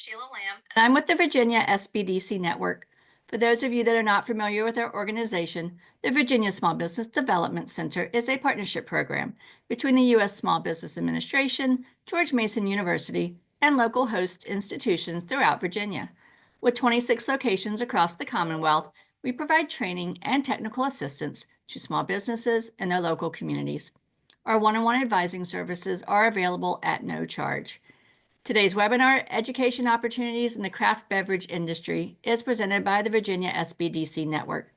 Sheila Lamb, and I'm with the Virginia SBDC Network. For those of you that are not familiar with our organization, the Virginia Small Business Development Center is a partnership program between the U.S. Small Business Administration, George Mason University, and local host institutions throughout Virginia. With 26 locations across the Commonwealth, we provide training and technical assistance to small businesses in their local communities. Our one-on-one advising services are available at no charge. Today's webinar, Education Opportunities in the Craft Beverage Industry, is presented by the Virginia SBDC Network.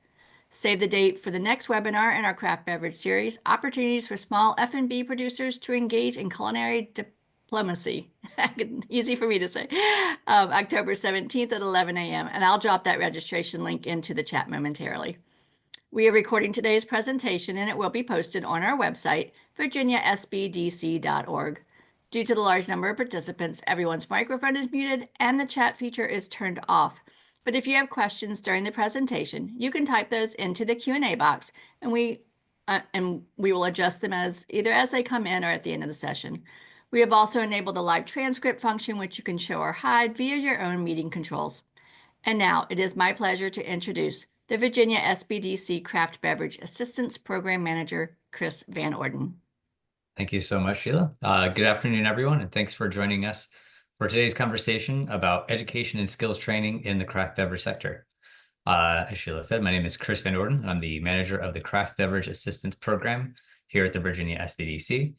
Save the date for the next webinar in our Craft Beverage series, Opportunities for Small F&B Producers to Engage in Culinary Diplomacy. Easy for me to say. October 17th at 11 a.m. And I'll drop that registration link into the chat momentarily. We are recording today's presentation and it will be posted on our website, virginiasbdc.org. Due to the large number of participants, everyone's microphone is muted and the chat feature is turned off. But if you have questions during the presentation, you can type those into the Q&A box and we will adjust them as they come in or at the end of the session. We have also enabled the live transcript function, which you can show or hide via your own meeting controls. And now it is my pleasure to introduce the Virginia SBDC Craft Beverage Assistance Program Manager, Chris Van Orden. Thank you so much, Sheila. Good afternoon, everyone, and thanks for joining us for today's conversation about education and skills training in the craft beverage sector. As Sheila said, my name is Chris Van Orden. I'm the manager of the Craft Beverage Assistance Program here at the Virginia SBDC.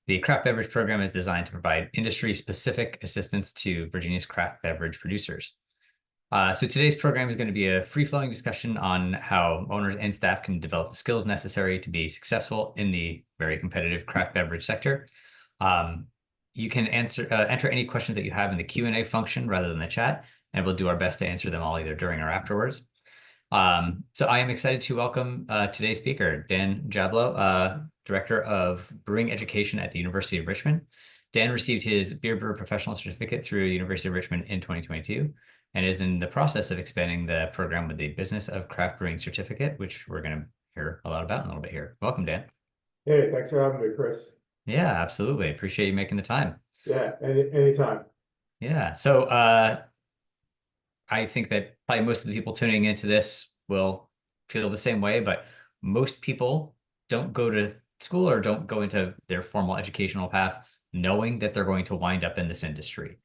The Craft Beverage Program is designed to provide industry-specific assistance to Virginia's craft beverage producers. So today's program is going to be a free-flowing discussion on how owners and staff can develop the skills necessary to be successful in the very competitive craft beverage sector. You can enter any questions that you have in the Q&A function rather than the chat, and we'll do our best to answer them all either during or afterwards. So I am excited to welcome today's speaker, Dan Jablow, Director of Brewing Education at the University of Richmond. Dan received his Beer Brewer Professional Certificate through the University of Richmond in 2022. And is in the process of expanding the program with the Business of Craft Brewing Certificate, which we're going to hear a lot about in a little bit here. Welcome, Dan. Hey, thanks for having me, Chris. Yeah, absolutely. Appreciate you making the time. Yeah, anytime. Yeah, so I think that probably most of the people tuning into this will feel the same way, but most people don't go to school or don't go into their formal educational path knowing that they're going to wind up in this industry.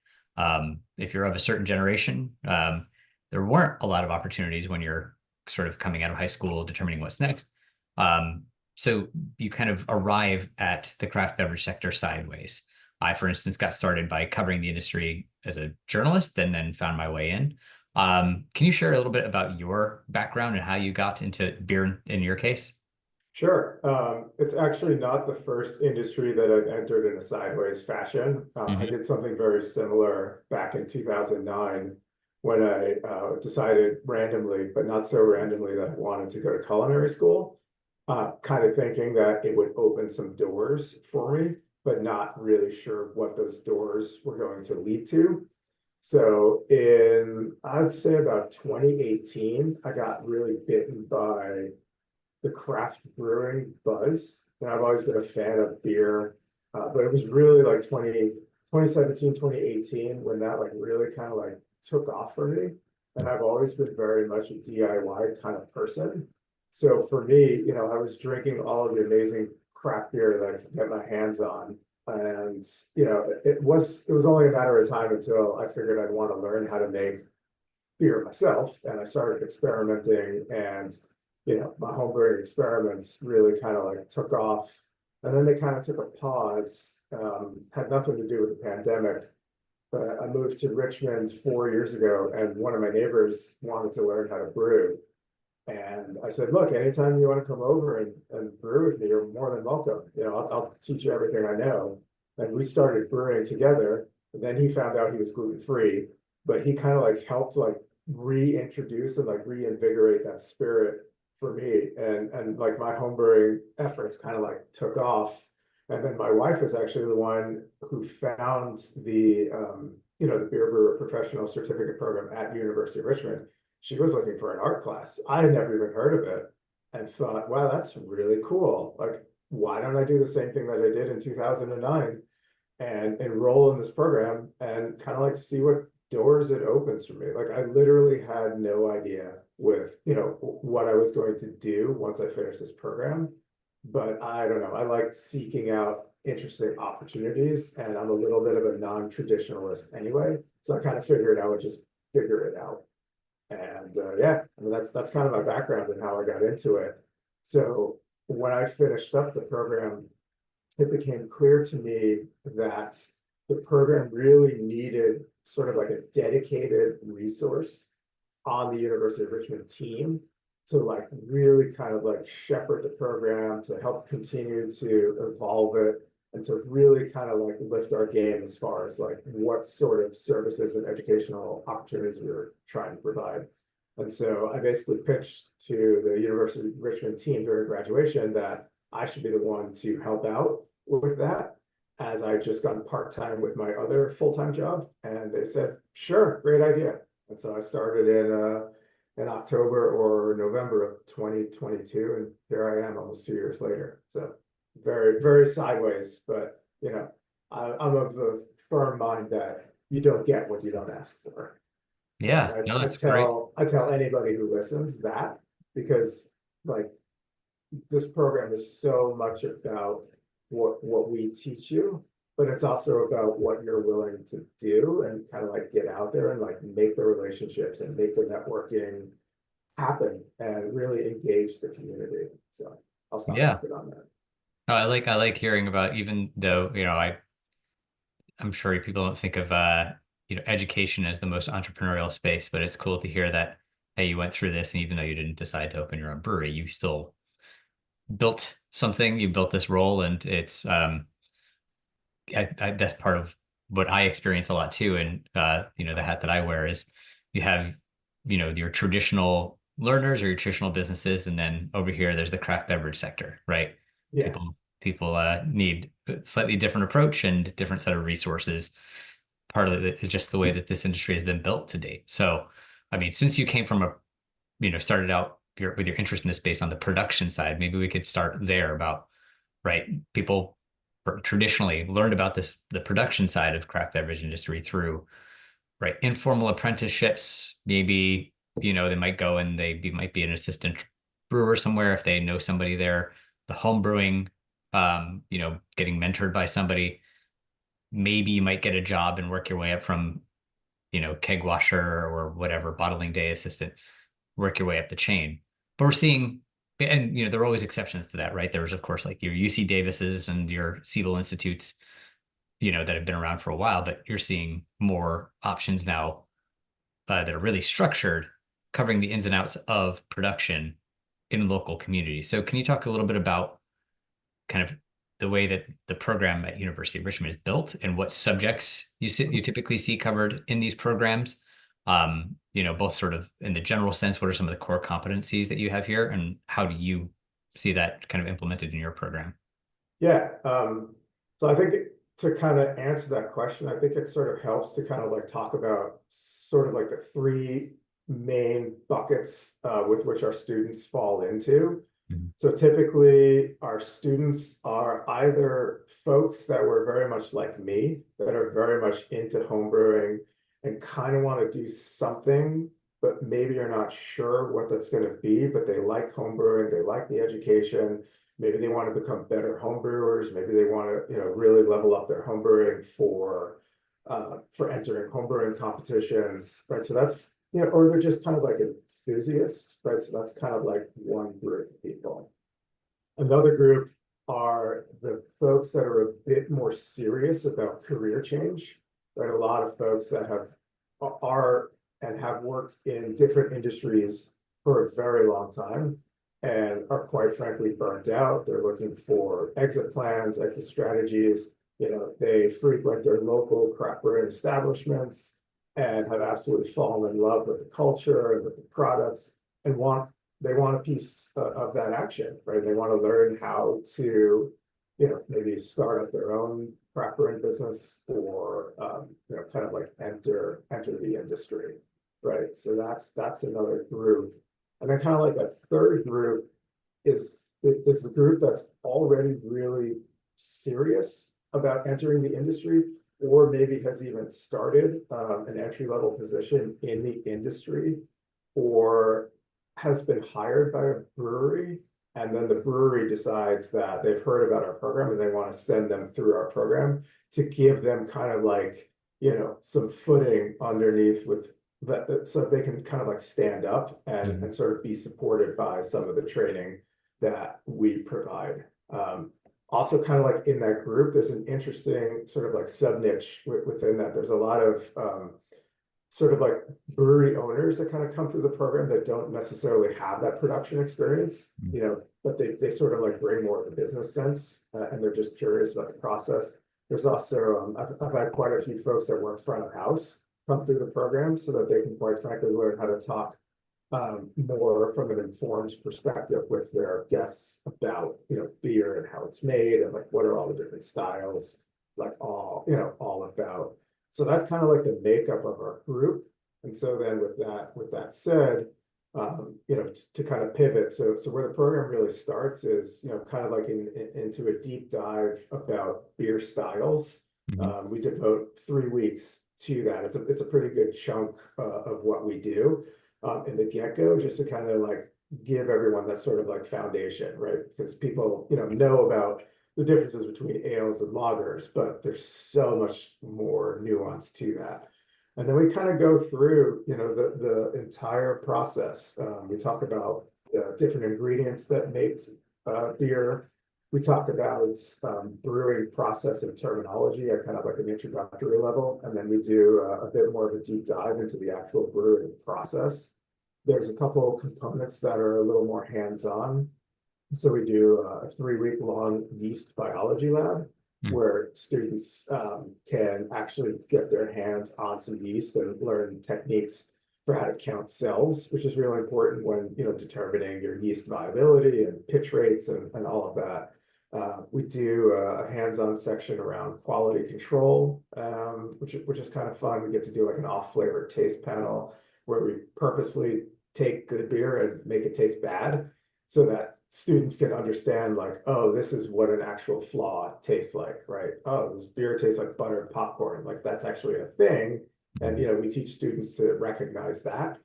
If you're of a certain generation, there weren't a lot of opportunities when you're sort of coming out of high school, determining what's next. So you kind of arrive at the craft beverage sector sideways. I, for instance, got started by covering the industry as a journalist and then found my way in. Can you share a little bit about your background and how you got into beer in your case? Sure. It's actually not the first industry that I've entered in a sideways fashion. I did something very similar back in 2009 when I decided randomly, but not so randomly, that I wanted to go to culinary school, kind of thinking that it would open some doors for me, but not really sure what those doors were going to lead to. So I'd say about 2018, I got really bitten by the craft brewing buzz. And I've always been a fan of beer, but it was really like 2017, 2018 when that like really kind of like took off for me. And I've always been very much a DIY kind of person. So for me, I was drinking all of the amazing craft beer that I could get my hands on. And, it was only a matter of time until I figured I'd want to learn how to make beer myself. And I started experimenting, and my homebrewing experiments really kind of like took off, and then they kind of took a pause. Had nothing to do with the pandemic, but I moved to Richmond 4 years ago, and one of my neighbors wanted to learn how to brew. And I said, look, anytime you want to come over and brew with me, you're more than welcome. I'll teach you everything I know. And we started brewing together. And then he found out he was gluten-free, but he kind of like helped like reintroduce and like reinvigorate that spirit for me, and like my homebrewing efforts kind of like took off. And then my wife was actually the one who found the the Beer Brewer Professional Certificate Program at University of Richmond. She was looking for an art class. I had never even heard of it and thought, wow, that's really cool. Like, why don't I do the same thing that I did in 2009 and enroll in this program and kind of like see what doors it opens for me. Like I literally had no idea with, what I was going to do once I finished this program. But I don't know, I like seeking out interesting opportunities, and I'm a little bit of a non-traditionalist anyway. So I kind of figured I would just figure it out. And yeah, I mean that's kind of my background and how I got into it. So when I finished up the program, it became clear to me that the program really needed sort of like a dedicated resource on the University of Richmond team to like really kind of like shepherd the program, to help continue to evolve it, and to really kind of like lift our game as far as like what sort of services and educational opportunities we were trying to provide. And so I basically pitched to the University of Richmond team during graduation that I should be the one to help out with that, as I just gotten part-time with my other full-time job. And they said, sure, great idea. And so I started in October or November of 2022, and here I am almost 2 years later. So very, very sideways, but I'm of the firm mind that you don't get what you don't ask for. Yeah, And no, I that's great. tell anybody who listens that, because like this program is so much about what we teach you, but it's also about what you're willing to do and kind of like get out there and like make the relationships and make the networking happen and really engage the community. So I'll stop Yeah. talking on that. No, I like hearing about, even though, I'm sure people don't think of education as the most entrepreneurial space, but it's cool to hear that, hey, you went through this, and even though you didn't decide to open your own brewery, you still built something, you built this role, and it's that's part of what I experience a lot too. And the hat that I wear is you have, your traditional learners or your traditional businesses, and then over here there's the craft beverage sector, right? Yeah. People need a slightly different approach and different set of resources. Part of it is just the way that this industry has been built to date. So, I mean, since you came from started out with your interest in this based on the production side, maybe we could start there about, right? People traditionally learned about the production side of craft beverage industry through, right, informal apprenticeships. Maybe, they might go and might be an assistant brewer somewhere if they know somebody there. The home brewing, getting mentored by somebody. Maybe you might get a job and work your way up from, keg washer or whatever, bottling day assistant, work your way up the chain. But we're seeing, and there are always exceptions to that, right? There's of course like your UC Davises and your Siebel Institutes, that have been around for a while, but you're seeing more options now that are really structured, covering the ins and outs of production in local communities. So can you talk a little bit about kind of the way that the program at University of Richmond is built and what subjects you typically see covered in these programs? Both sort of in the general sense, what are some of the core competencies that you have here, and how do you see that kind of implemented in your program? Yeah. So I think to kind of answer that question, I think it sort of helps to kind of like talk about sort of like the three main buckets with which our students fall into. Mhm. So typically our students are either folks that were very much like me, that are very much into homebrewing and kind of want to do something, but maybe are not sure what that's going to be, but they like homebrewing, they like the education. Maybe they want to become better homebrewers. Maybe they want to, really level up their homebrewing for entering homebrewing competitions, right? So that's, or they're just kind of like enthusiasts, right? So that's kind of like one group of people. Another group are the folks that are a bit more serious about career change, right? A lot of folks that are and have worked in different industries for a very long time and are quite frankly burnt out. They're looking for exit plans, exit strategies. They frequent their local craft brewing establishments and have absolutely fallen in love with the culture and with the products, and they want a piece of that action, right? They want to learn how to, maybe start up their own craft brewing business, or kind of like enter the industry, right? So that's another group. And then kind of like a third group is the group that's already really serious about entering the industry. or maybe has even started an entry-level position in the industry, or has been hired by a brewery, and then the brewery decides that they've heard about our program and they want to send them through our program to give them kind of like, some footing underneath with that, so they can kind of like stand up and sort of be supported by some of the training that we provide. Also, kind of like in that group, there's an interesting sort of like sub niche within that. There's a lot of sort of like brewery owners that kind of come through the program that don't necessarily have that production experience, but they sort of like bring more of the business sense, and they're just curious about the process. There's also, I've had quite a few folks that work front of house come through the program so that they can quite frankly learn how to talk more from an informed perspective with their guests about, beer and how it's made and like what are all the different styles, like all about. So that's kind of like the makeup of our group. And so then with that said, to kind of pivot. So where the program really starts is, kind of like into a deep dive about beer styles. We devote 3 weeks to that. It's a pretty good chunk of what we do in the get-go, just to kind of like give everyone that sort of like foundation, right? Because people, know about the differences between ales and lagers, but there's so much more nuance to that. And then we kind of go through, the entire process. We talk about different ingredients that make beer. We talk about brewing process and terminology at kind of like an introductory level. And then we do a bit more of a deep dive into the actual brewing process. There's a couple components that are a little more hands-on. So we do a 3-week-long yeast biology lab where students can actually get their hands on some yeast and learn techniques for how to count cells, which is really important when, determining your yeast viability and pitch rates and all of that. We do a hands-on section around quality control, which is kind of fun. We get to do like an off-flavor taste panel where we purposely take good beer and make it taste bad, so that students can understand like, oh, this is what an actual flaw tastes like, right? Oh, this beer tastes like buttered popcorn. Like that's actually a thing. And, we teach students to recognize that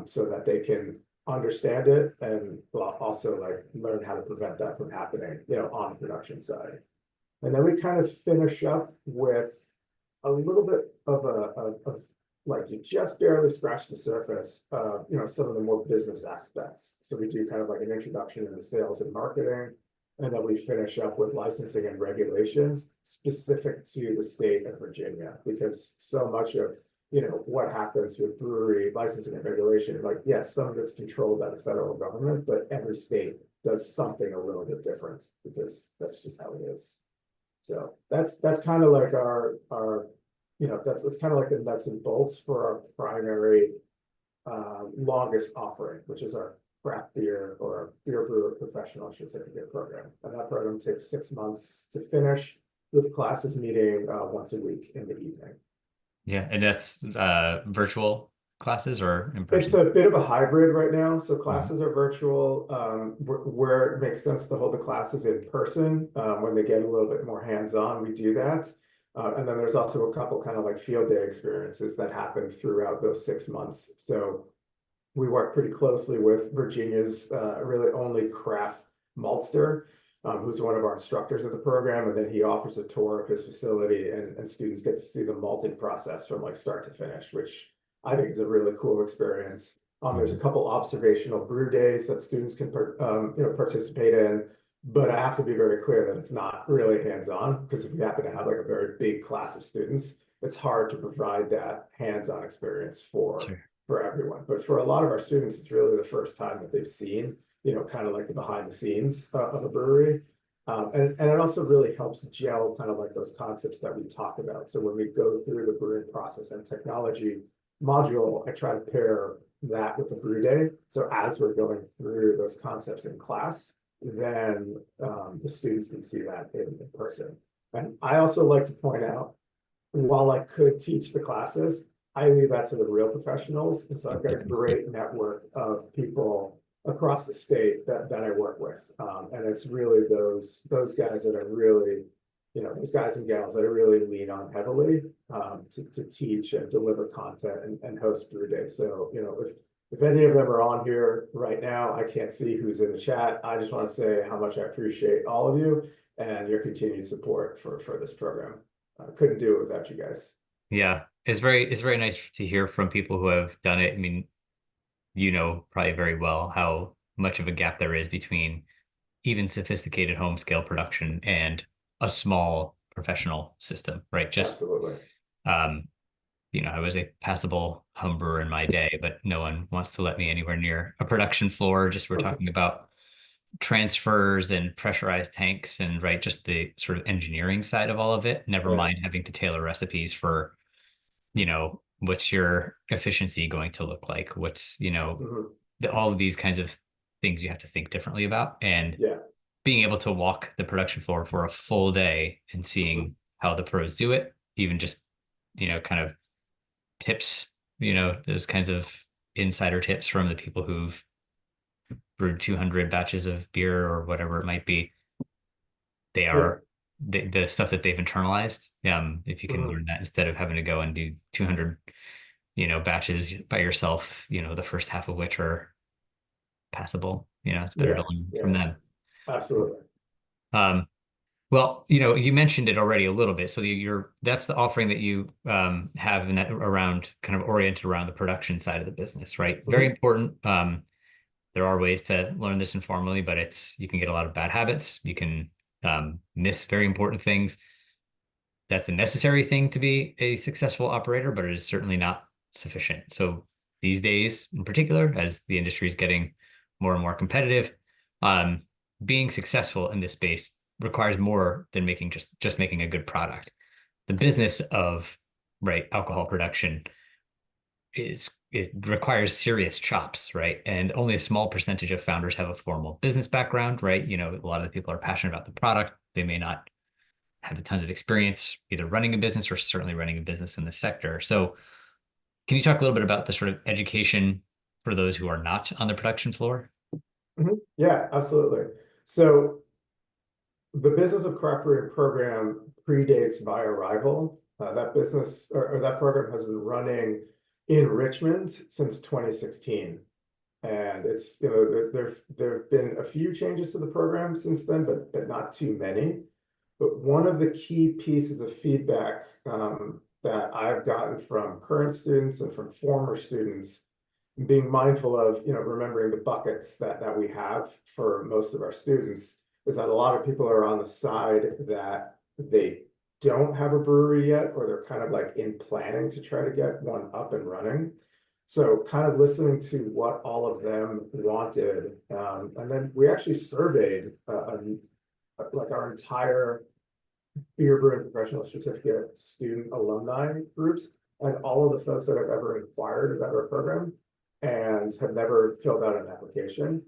so that they can understand it and also like learn how to prevent that from happening, on the production side. And then we kind of finish up with a little bit of like you just barely scratch the surface of, some of the more business aspects. So we do kind of like an introduction into sales and marketing, and then we finish up with licensing and regulations specific to the state of Virginia, because so much of, what happens with brewery licensing and regulation, like, yes, some of it's controlled by the federal government, but every state does something a little bit different because that's just how it is. So that's kind of like our that's kind of like the nuts and bolts for our primary longest offering, which is our craft beer or beer brewer professional certificate program. And that program takes 6 months to finish, with classes meeting once a week in the evening. Yeah, and that's virtual classes or in It's person? a bit of a hybrid right now. So classes are virtual. Where it makes sense to hold the classes in person, when they get a little bit more hands-on, we do that. And then there's also a couple kind of like field day experiences that happen throughout those 6 months. So we work pretty closely with Virginia's really only craft maltster, who's one of our instructors of the program. And then he offers a tour of his facility, and students get to see the malting process from like start to finish, which I think is a really cool experience. There's a couple observational brew days that students can participate in. But I have to be very clear that it's not really hands-on, because if you happen to have like a very big class of students, it's hard to provide that hands-on experience for everyone. But for a lot of our students, it's really the first time that they've seen, kind of like the behind the scenes of a brewery. And it also really helps gel kind of like those concepts that we talk about. So when we go through the brewing process and technology module, I try to pair that with the brew day. So as we're going through those concepts in class, then the students can see that in person. And I also like to point out, while I could teach the classes, I leave that to the real professionals. And so I've got a great network of people across the state that I work with. And it's really those guys that are really those guys and gals that I really lean on heavily to teach and deliver content and host brew day. So, if any of them are on here right now, I can't see who's in the chat. I just want to say how much I appreciate all of you and your continued support for this program. I couldn't do it without you guys. Yeah, it's very nice to hear from people who have done it. I mean, probably very well how much of a gap there is between even sophisticated home scale production and a small professional system, right? Just Absolutely. I was a passable home brewer in my day, but no one wants to let me anywhere near a production floor. Just we're talking about transfers and pressurized tanks and right, just the sort of engineering side of all of it. Never Right. mind having to tailor recipes for, what's your efficiency going to look like? What's, Mhm. all of these kinds of things you have to think differently about. And Yeah. being able to walk the production floor for a full day and seeing how the pros do it, even just, kind of tips, those kinds of insider tips from the people who've brewed 200 batches of beer or whatever it might be. They Yeah. are the stuff that they've internalized. If you can Mhm. learn that instead of having to go and do 200, batches by yourself, the first half of which are passable, it's better to Yeah. learn from Yeah. them. Absolutely. Um, Well, you mentioned it already a little bit. So that's the offering that you have in that around kind of oriented around the production side of the business, right? Very Mhm. important. There are ways to learn this informally, but you can get a lot of bad habits. You can miss very important things. That's a necessary thing to be a successful operator, but it is certainly not sufficient. So these days, in particular, as the industry is getting more and more competitive, um, being successful in this space requires more than making just making a good product. The business of right alcohol production it requires serious chops, right? And only a small percentage of founders have a formal business background, right? A lot of the people are passionate about the product. They may not have a ton of experience either running a business or certainly running a business in the sector. So can you talk a little bit about the sort of education for those who are not on the production floor? Mhm. Yeah, absolutely. So the business of craft brewing program predates my arrival. That business or that program has been running in Richmond since 2016. And it's, there have been a few changes to the program since then, but not too many. But one of the key pieces of feedback that I've gotten from current students and from former students, being mindful of, remembering the buckets that we have for most of our students, is that a lot of people are on the side that they don't have a brewery yet, or they're kind of like in planning to try to get one up and running. So kind of listening to what all of them wanted. And then we actually surveyed like our entire beer brewing professional certificate student alumni groups and all of the folks that have ever inquired about our program and have never filled out an application.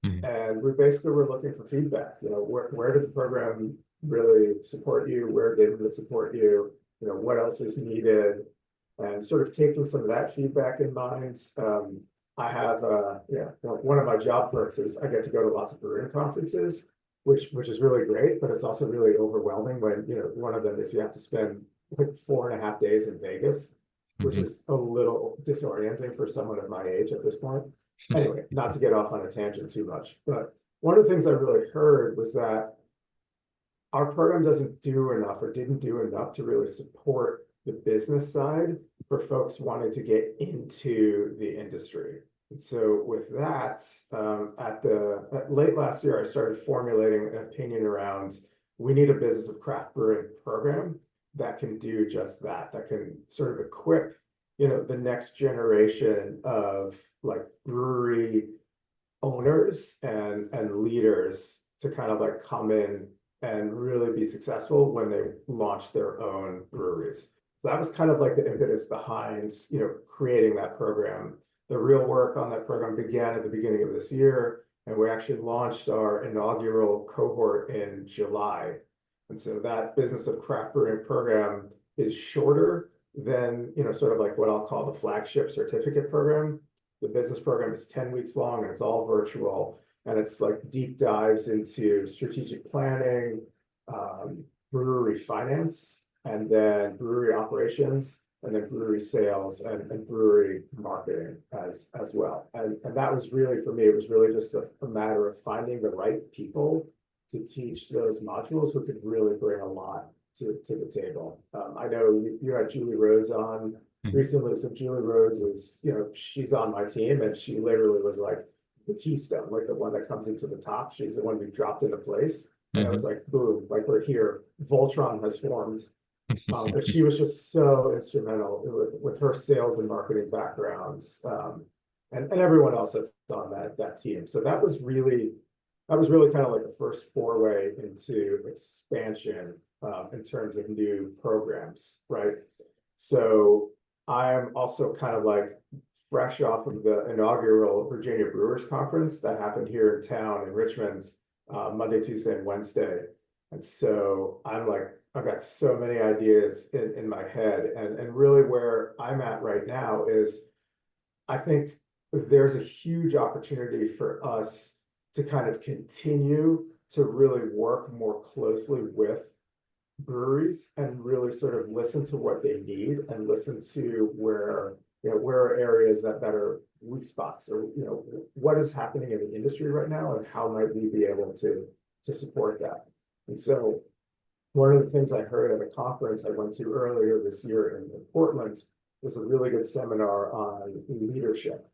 Mhm. And we basically were looking for feedback. Where did the program really support you? Where didn't it support you? What else is needed? And sort of taking some of that feedback in mind. I have, one of my job perks is I get to go to lots of brewing conferences, which is really great, but it's also really overwhelming when, one of them is you have to spend like 4.5 days in Vegas, which Mhm. is a little disorienting for someone of my age at this point. Anyway, not to get off on a tangent too much, but one of the things I really heard was that our program doesn't do enough or didn't do enough to really support the business side for folks wanting to get into the industry. And so with that, at late last year, I started formulating an opinion around we need a business of craft brewing program that can do just that, that can sort of equip, the next generation of like brewery owners and leaders to kind of like come in and really be successful when they launch their own breweries. So that was kind of like the impetus behind, creating that program. The real work on that program began at the beginning of this year, and we actually launched our inaugural cohort in July. And so that business of craft brewing program is shorter than, sort of like what I'll call the flagship certificate program. The business program is 10 weeks long and it's all virtual. And it's like deep dives into strategic planning, brewery finance, and then brewery operations, and then brewery sales and brewery marketing as well. And that was really, for me, it was really just a matter of finding the right people to teach those modules who could really bring a lot to the table. I know you had Julie Rhodes on recently. So Julie Rhodes is, she's on my team, and she literally was like the keystone, like the one that comes into the top. She's the one we dropped into place. And I was like, boom, like we're here. Voltron has formed. But she was just so instrumental with her sales and marketing backgrounds, and everyone else that's on that team. So that was really kind of like the first foray into expansion in terms of new programs, right? So I'm also kind of like fresh off of the inaugural Virginia Brewers Conference that happened here in town in Richmond, Monday, Tuesday, and Wednesday. And so I'm like, I've got so many ideas in my head, and really where I'm at right now is I think there's a huge opportunity for us to kind of continue to really work more closely with breweries and really sort of listen to what they need and listen to where are areas that are weak spots, or what is happening in the industry right now and how might we be able to support that. And so one of the things I heard at a conference I went to earlier this year in Portland was a really good seminar on leadership.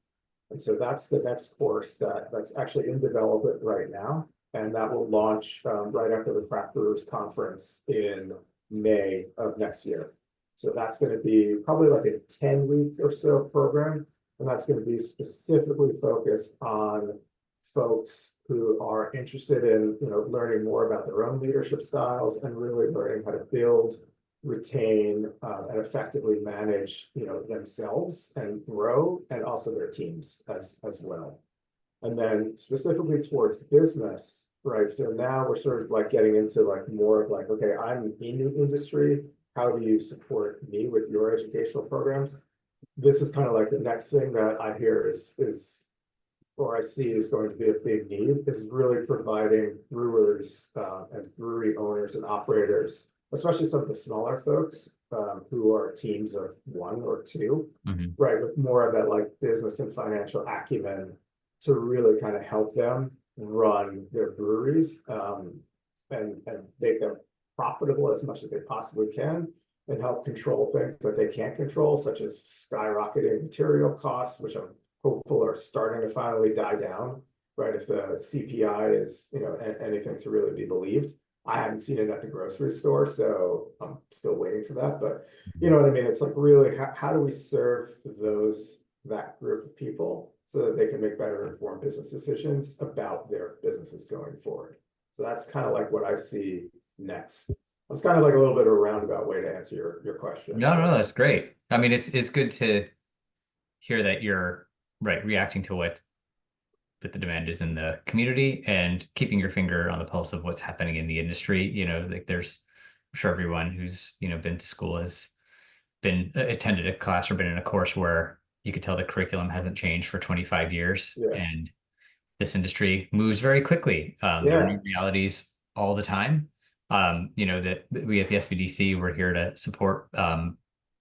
And so that's the next course that's actually in development right now. And that will launch right after the Craft Brewers Conference in May of next year. So that's going to be probably like a 10-week or so program. And that's going to be specifically focused on folks who are interested in learning more about their own leadership styles and really learning how to build, retain, and effectively manage themselves and grow, and also their teams as well. And then specifically towards business, right? So now we're sort of like getting into like more of like, okay, I'm in the industry. How do you support me with your educational programs? This is kind of like the next thing that I hear is or I see is going to be a big need, is really providing brewers and brewery owners and operators, especially some of the smaller folks who are teams of one or two, right, with more of that like business and financial acumen to really kind of help them run their breweries and make them profitable as much as they possibly can, and help control things that they can't control, such as skyrocketing material costs, which I'm hopeful are starting to finally die down, right? If the CPI is, anything to really be believed. I haven't seen it at the grocery store, so I'm still waiting for that. But you know what I mean? It's like really, how do we serve that group of people so that they can make better informed business decisions about their businesses going forward? So that's kind of like what I see next. It's kind of like a little bit of a roundabout way to answer your question. No, that's great. I mean, it's good to hear that you're reacting to what the demand is in the community and keeping your finger on the pulse of what's happening in the industry. Like I'm sure everyone who's been to school has been attended a class or been in a course where you could tell the curriculum hasn't changed for 25 years, and this industry moves very quickly. There are new realities all the time. That we at the SBDC, we're here to support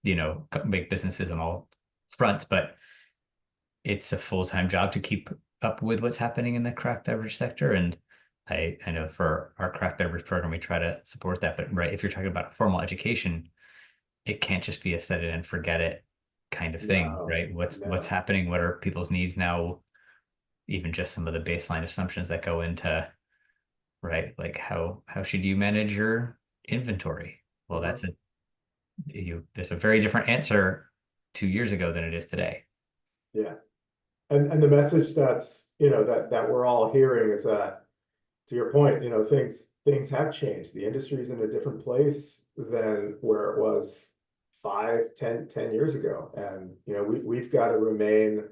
big businesses on all fronts, but it's a full-time job to keep up with what's happening in the craft beverage sector. And I know for our craft beverage program, we try to support that. But if you're talking about formal education, it can't just be a set it and forget it kind of thing, right? What's happening? What are people's needs now? Even just some of the baseline assumptions that go into, like how should you manage your inventory? Well, there's a very different answer 2 years ago than it is today. Yeah. And the message that's, that we're all hearing is that, to your point, things have changed. The industry is in a different place than where it was 5, 10 years ago. And, we've got to remain,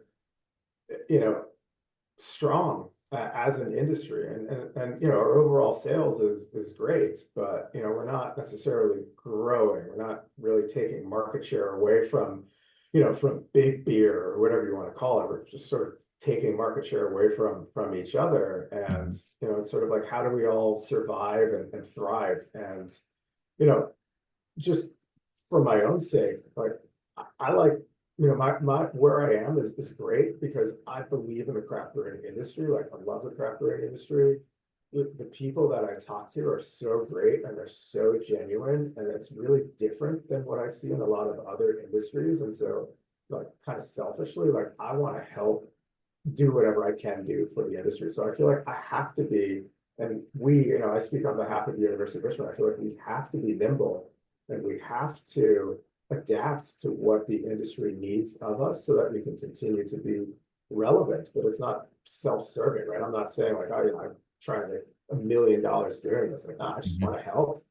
strong as an industry. And our overall sales is great, but, we're not necessarily growing. We're not really taking market share away from big beer or whatever you want to call it. We're just sort of taking market share away from each other. And, it's sort of like, how do we all survive and thrive? And, you know, just for my own sake, like I like, my where I am is great because I believe in the craft brewing industry. Like I love the craft brewing industry. The people that I talk to are so great and they're so genuine, and it's really different than what I see in a lot of other industries. And so, like, kind of selfishly, like I want to help do whatever I can do for the industry. So I feel like I have to be, and we, I speak on behalf of the University of Richmond. I feel like we have to be nimble and we have to adapt to what the industry needs of us so that we can continue to be relevant. But it's not self-serving, right? I'm not saying like, oh, I'm trying to make $1 million doing this. Like, I just want to help.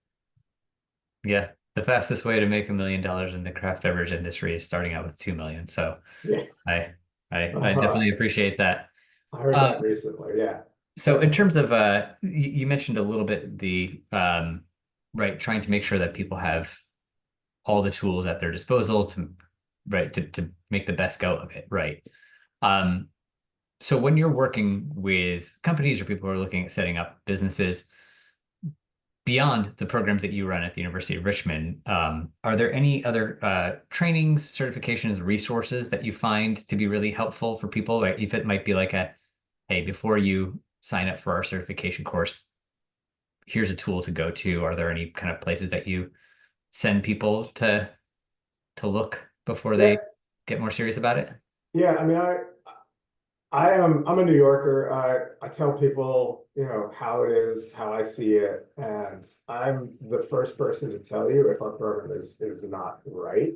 Yeah. The fastest way to make $1 million in the craft beverage industry is starting out with 2 million. So Yeah. I definitely appreciate that. I heard that recently. Yeah. So in terms of you mentioned a little bit the right, trying to make sure that people have all the tools at their disposal to make the best go of it, right? So when you're working with companies or people who are looking at setting up businesses, beyond the programs that you run at the University of Richmond, are there any other trainings, certifications, resources that you find to be really helpful for people? Right? If it might be like hey, before you sign up for our certification course, here's a tool to go to. Are there any kind of places that you send people to look before Yeah. they get more serious about it? Yeah. I mean, I'm a New Yorker. I tell people, how it is, how I see it, and I'm the first person to tell you if our program is not right.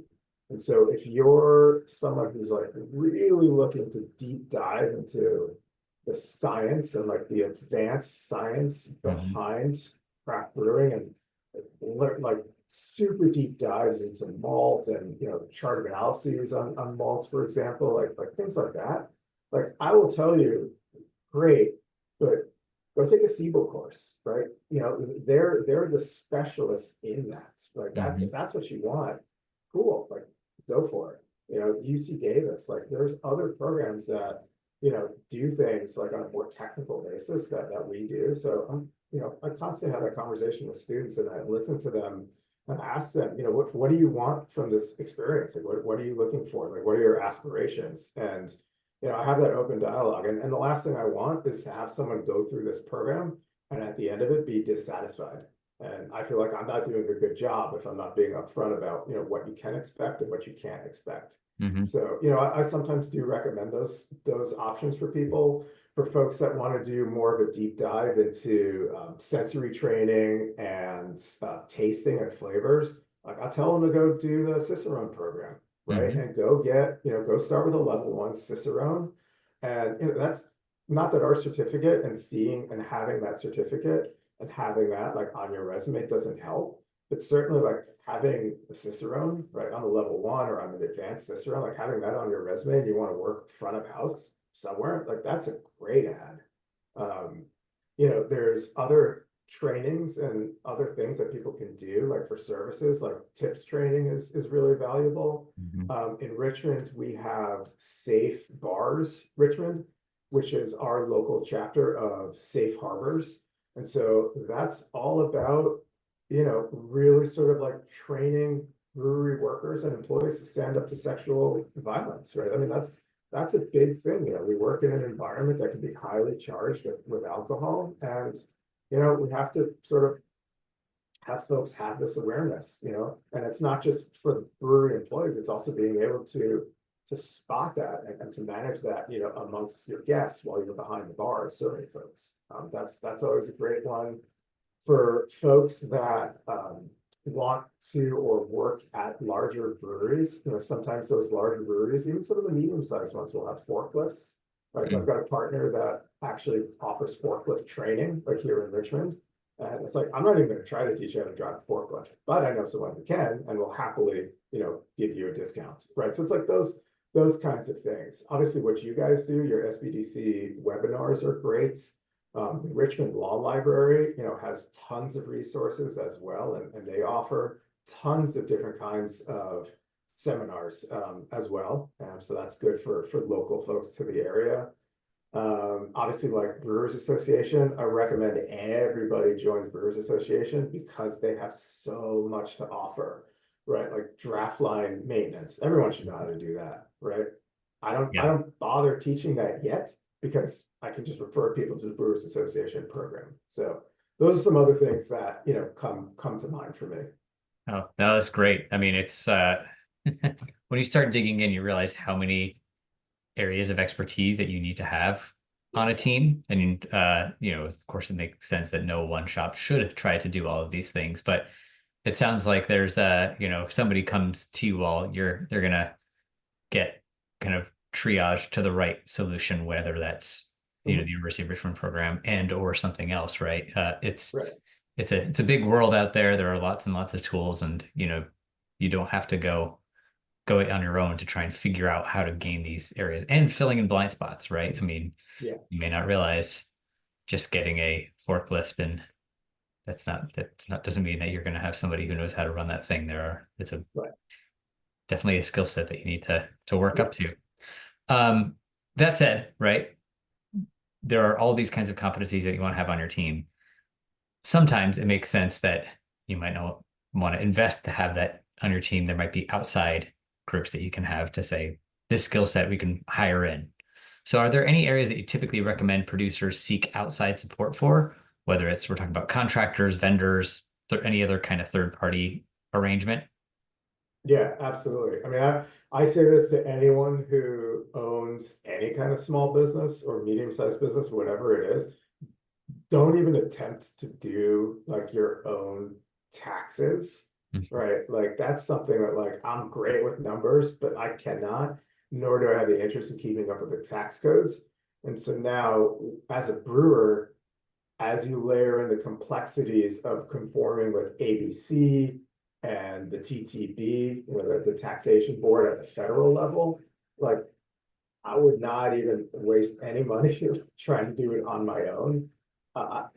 And so if you're someone who's like really looking to deep dive into the science and like the advanced science behind craft brewing and like super deep dives into malt and chart of analyses on malts, for example, like things like that. Like I will tell you, great, but go take a Siebel course, right? They're the specialists in that. Like that's if that's what you want, cool. Like go for it. UC Davis, like there's other programs that do things like on a more technical basis that we do. So I constantly have that conversation with students and I listen to them and ask them, what do you want from this experience? Like what are you looking for? Like what are your aspirations? And I have that open dialogue. And the last thing I want is to have someone go through this program and at the end of it be dissatisfied. And I feel like I'm not doing a good job if I'm not being upfront about, what you can expect and what you can't expect. So, I sometimes do recommend those options for people, for folks that want to do more of a deep dive into sensory training and tasting and flavors. Like I'll tell them to go do the Cicerone program, right? And go get, go start with a level 1 Cicerone. And that's not that our certificate and seeing and having that certificate and having that like on your resume doesn't help. But certainly like having a Cicerone, right, on the level 1 or on an advanced Cicerone, like having that on your resume and you want to work front of house somewhere, like that's a great ad. There's other trainings and other things that people can do, like for services, like tips training is really valuable. In Richmond, we have Safe Bars Richmond, which is our local chapter of Safe Harbors. And so that's all about, really sort of like training brewery workers and employees to stand up to sexual violence, right? I mean, that's a big thing. We work in an environment that can be highly charged with alcohol. And, we have to sort of have folks have this awareness, and it's not just for the brewery employees, it's also being able to spot that and to manage that, amongst your guests while you're behind the bar serving folks. That's always a great one for folks that want to or work at larger breweries. Sometimes those larger breweries, even some of the medium-sized ones, will have forklifts. Right. So I've got a partner that actually offers forklift training, like here in Richmond. And it's like, I'm not even going to try to teach you how to drive a forklift, but I know someone who can and will happily, give you a discount. Right. So it's like those kinds of things. Obviously, what you guys do, your SBDC webinars are great. The Richmond Law Library, has tons of resources as well, and they offer tons of different kinds of seminars as well. So that's good for local folks to the area. Obviously, like Brewers Association, I recommend everybody joins Brewers Association because they have so much to offer, right? Like draft line maintenance. Everyone should know how to do that, right? I Yeah. don't bother teaching that yet because I can just refer people to the Brewers Association program. So those are some other things that, you know, come to mind for me. Oh, no, that's great. I mean, it's when you start digging in, you realize how many areas of expertise that you need to have on a team. And of course, it makes sense that no one shop should try to do all of these things, but it sounds like there's if somebody comes to you all, they're gonna get kind of triage to the right solution, whether that's the Mhm. University of Richmond program and or something else, right? Right. It's a big world out there. There are lots and lots of tools, and you don't have to go it on your own to try and figure out how to gain these areas and filling in blind spots, right? I mean, Yeah. you may not realize just getting a forklift and that's not doesn't mean that you're going to have somebody who knows how to run that thing. It's a Right. definitely a skill set that you need to work Yeah. up to. Um, that said, right, there are all these kinds of competencies that you want to have on your team. Sometimes it makes sense that you might not want to invest to have that on your team. There might be outside groups that you can have to say this skill set we can hire in. So are there any areas that you typically recommend producers seek outside support for, whether we're talking about contractors, vendors, any other kind of third party arrangement? Yeah, absolutely. I mean, I say this to anyone who owns any kind of small business or medium-sized business, whatever it is, don't even attempt to do like your own taxes, Mhm. right? Like that's something that like I'm great with numbers, but I cannot, nor do I have the interest in keeping up with the tax codes. And so now, as a brewer, as you layer in the complexities of conforming with ABC and the TTB, the taxation board at the federal level, like I would not even waste any money trying to do it on my own. I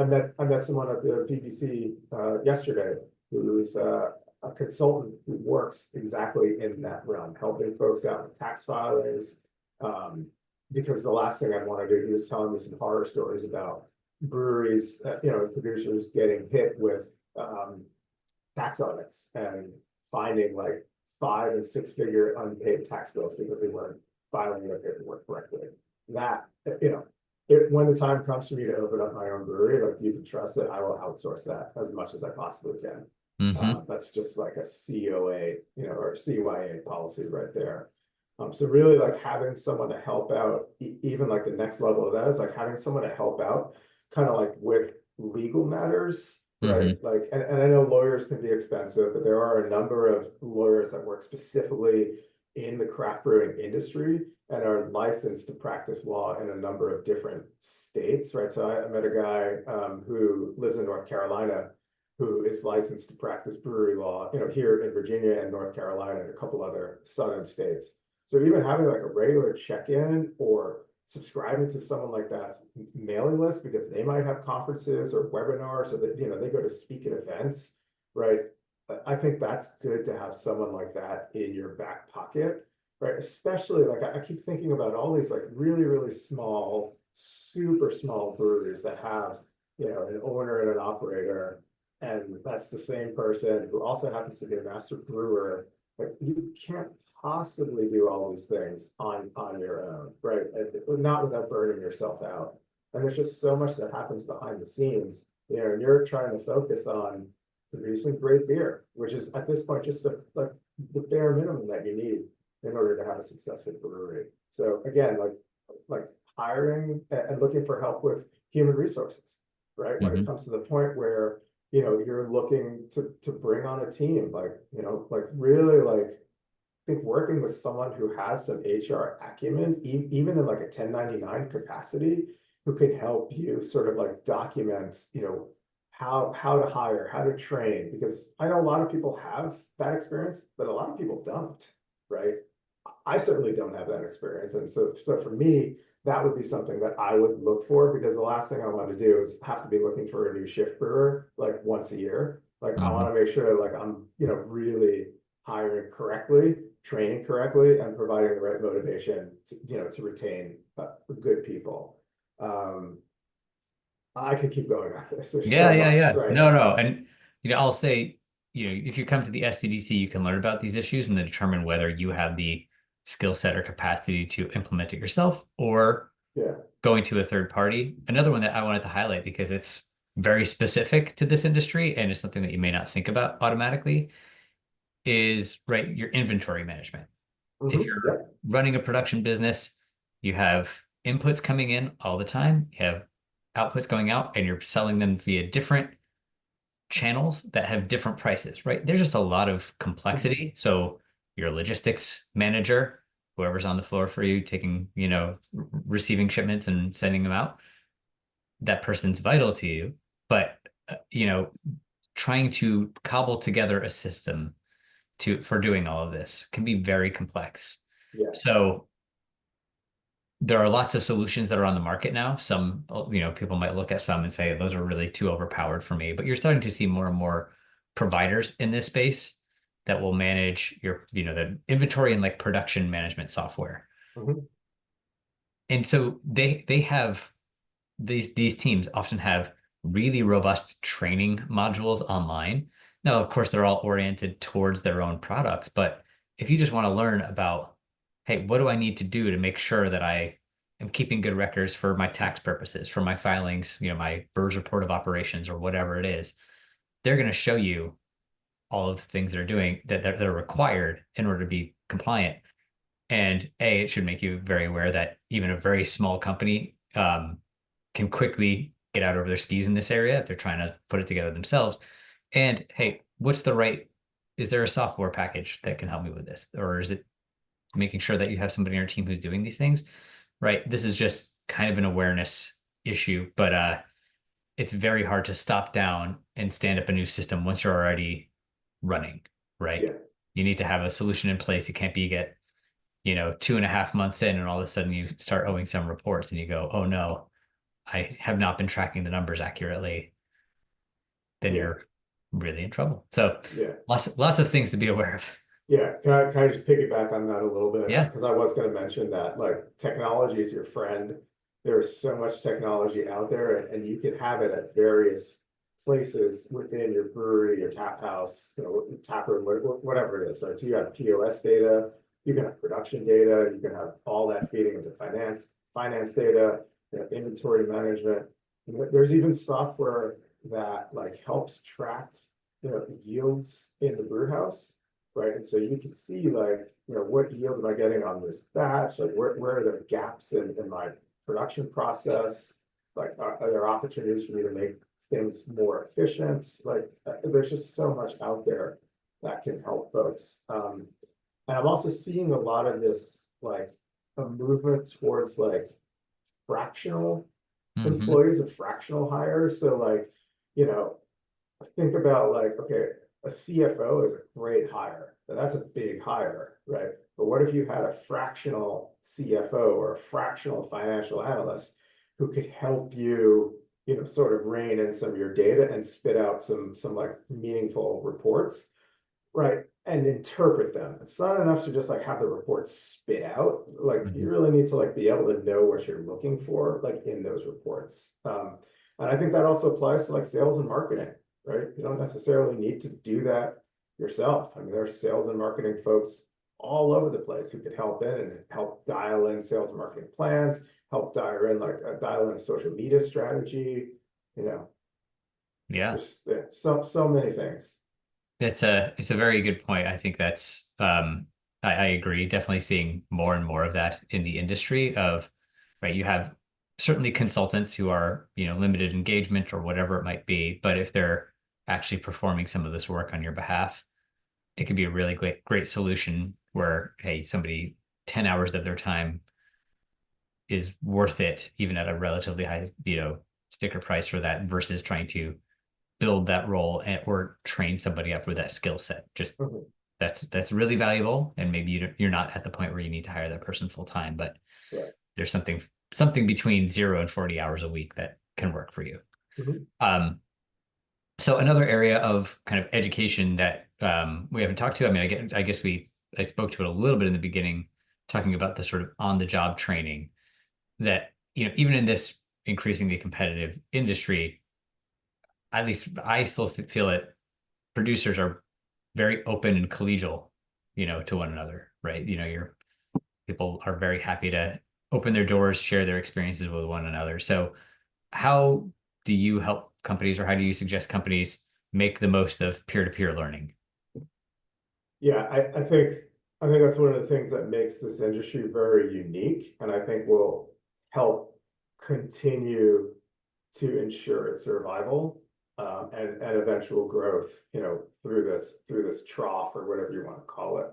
met someone at the BBC yesterday who's a consultant who works exactly in that realm, helping folks out with tax filings. Um, because the last thing I'd want to do, he was telling me some horror stories about breweries, producers getting hit with tax audits and finding like 5 and 6 figure unpaid tax bills because they weren't filing their paperwork correctly. That, when the time comes for me to open up my own brewery, like you can trust that I will outsource that as much as I possibly can. Mm-hmm. That's just like a COA, or CYA policy right there. So really like having someone to help out, even like the next level of that is like having someone to help out kind of like with legal matters, right? Mm-hmm. Like, and I know lawyers can be expensive, but there are a number of lawyers that work specifically in the craft brewing industry and are licensed to practice law in a number of different states, right? So I met a guy who lives in North Carolina who is licensed to practice brewery law, here in Virginia and North Carolina and a couple other southern states. So even having like a regular check-in or subscribing to someone like that's mailing list because they might have conferences or webinars or that they go to speak at events, right? I think that's good to have someone like that in your back pocket, right? Especially like I keep thinking about all these like really, really small, super small breweries that have, an owner and an operator, and that's the same person who also happens to be a master brewer. Like you can't possibly do all these things on your own, right? Not without burning yourself out. And there's just so much that happens behind the scenes, and you're trying to focus on producing great beer, which is at this point just like the bare minimum that you need in order to have a successful brewery. So again, like hiring and looking for help with human resources, right? When Mm-hmm. it comes to the point where you're looking to bring on a team, like really like I think working with someone who has some HR acumen, even in like a 1099 capacity, who can help you sort of like document, how to hire, how to train, because I know a lot of people have that experience, but a lot of people don't, right? I certainly don't have that experience. And so for me, that would be something that I would look for because the last thing I want to do is have to be looking for a new shift brewer like once a year. Like I Mm-hmm. want to make sure like I'm, really hiring correctly, training correctly and providing the right motivation to retain good people. I could keep going on this. There's Yeah, so yeah, much, yeah. right? No. And, I'll say, if you come to the SBDC, you can learn about these issues and then determine whether you have the skill set or capacity to implement it yourself or Yeah. going to a third party. Another one that I wanted to highlight because it's very specific to this industry and it's something that you may not think about automatically is, right, your inventory management. If Mhm. you're Yep. running a production business, you have inputs coming in all the time, you have outputs going out, and you're selling them via different channels that have different prices, right? There's just a lot of complexity. So your logistics manager, whoever's on the floor for you, taking, receiving shipments and sending them out, that person's vital to you. But, trying to cobble together a system for doing all of this can be very complex. Yeah. So there are lots of solutions that are on the market now. Some, people might look at some and say, those are really too overpowered for me, but you're starting to see more and more providers in this space that will manage your, the inventory and like production management software. Mhm. And so they have these teams often have really robust training modules online. Now, of course, they're all oriented towards their own products, but if you just want to learn about, hey, what do I need to do to make sure that I am keeping good records for my tax purposes, for my filings, my BRS report of operations or whatever it is, they're going to show you all of the things they're doing that are required in order to be compliant. And it should make you very aware that even a very small company can quickly get out over their skis in this area if they're trying to put it together themselves. And hey, is there a software package that can help me with this? Or is it making sure that you have somebody on your team who's doing these things? Right. This is just kind of an awareness issue, but it's very hard to stop down and stand up a new system once you're already running, right? Yeah. You need to have a solution in place. It can't be 2.5 months in and all of a sudden you start owing some reports and you go, oh no, I have not been tracking the numbers accurately. Then Yeah. you're really in trouble. So Yeah. lots of things to be aware of. Yeah, can I just piggyback on that a little bit? Yeah. Because I was going to mention that like technology is your friend. There's so much technology out there, and you can have it at various places within your brewery, your tap house, tap room, whatever it is. Right. So you have POS data, you can have production data, you can have all that feeding into finance data, inventory management. There's even software that like helps track yields in the brew house. Right. And so you can see like, what yield am I getting on this batch? Like where are there gaps in my production process? Like, are there opportunities for me to make things more efficient? Like there's just so much out there that can help folks. And I'm also seeing a lot of this, like a movement towards like fractional employees and fractional hires. So like, think about like, okay, a CFO is a great hire. That's a big hire, right? But what if you had a fractional CFO or a fractional financial analyst who could help you, sort of rein in some of your data and spit out some like meaningful reports, right? And interpret them. It's not enough to just like have the reports spit out. Like you really need to like be able to know what you're looking for, like in those reports. And I think that also applies to like sales and marketing. Right? You don't necessarily need to do that yourself. I mean, there's sales and marketing folks all over the place who could help in and help dial in sales and marketing plans, help dial in a social media strategy. Yeah. There's so many things. It's a very good point. I think that's I agree. Definitely seeing more and more of that in the industry of, right, you have certainly consultants who are, limited engagement or whatever it might be, but if they're actually performing some of this work on your behalf, it could be a really great solution where, hey, somebody 10 hours of their time is worth it, even at a relatively high, sticker price for that versus trying to build that role or train somebody up with that skill set. Just that's really valuable. And maybe you're not at the point where you need to hire that person full time, but Right. there's something between 0 and 40 hours a week that can work for you. So another area of kind of education that we haven't talked to, I mean, I guess we I spoke to it a little bit in the beginning, talking about the sort of on-the-job training that, even in this increasingly competitive industry, at least I still feel that producers are very open and collegial, to one another, right? Your people are very happy to open their doors, share their experiences with one another. So how do you help companies, or how do you suggest companies make the most of peer-to-peer learning? Yeah, I think that's one of the things that makes this industry very unique, and I think will help continue to ensure its survival, and eventual growth, through this trough or whatever you want to call it.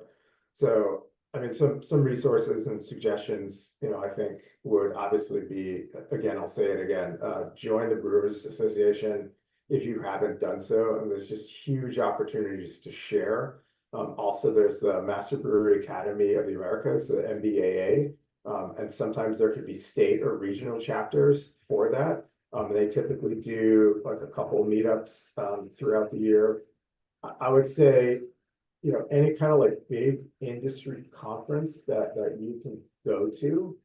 So, I mean, some resources and suggestions, I think would obviously be, again, I'll say it again, join the Brewers Association if you haven't done so, and there's just huge opportunities to share. Also, there's the Master Brewery Academy of the Americas, the MBAA, and sometimes there could be state or regional chapters for that. They typically do like a couple meetups throughout the year. I would say, any kind of like big industry conference that you can go to,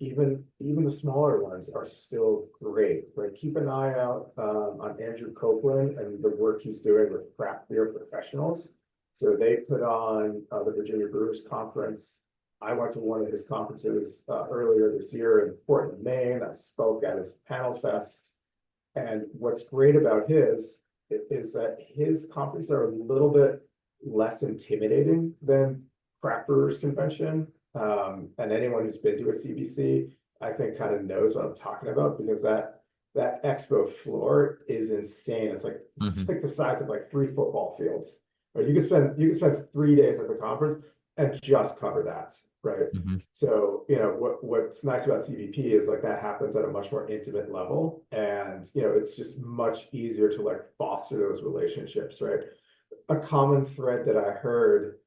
even the smaller ones are still great, right? Keep an eye out on Andrew Copeland and the work he's doing with craft beer professionals. So they put on the Virginia Brewers Conference. I went to one of his conferences earlier this year in Portland, Maine. I spoke at his panel fest. And what's great about his is that his conferences are a little bit less intimidating than Craft Brewers Convention. And anyone who's been to a CBC, I think, kind of knows what I'm talking about, because that expo floor is insane. It's like the size of like 3 football fields. Right? You can spend 3 days at the conference and just cover that, right? So, what's nice about CVP is like that happens at a much more intimate level, and it's just much easier to like foster those relationships, right? A common thread that I heard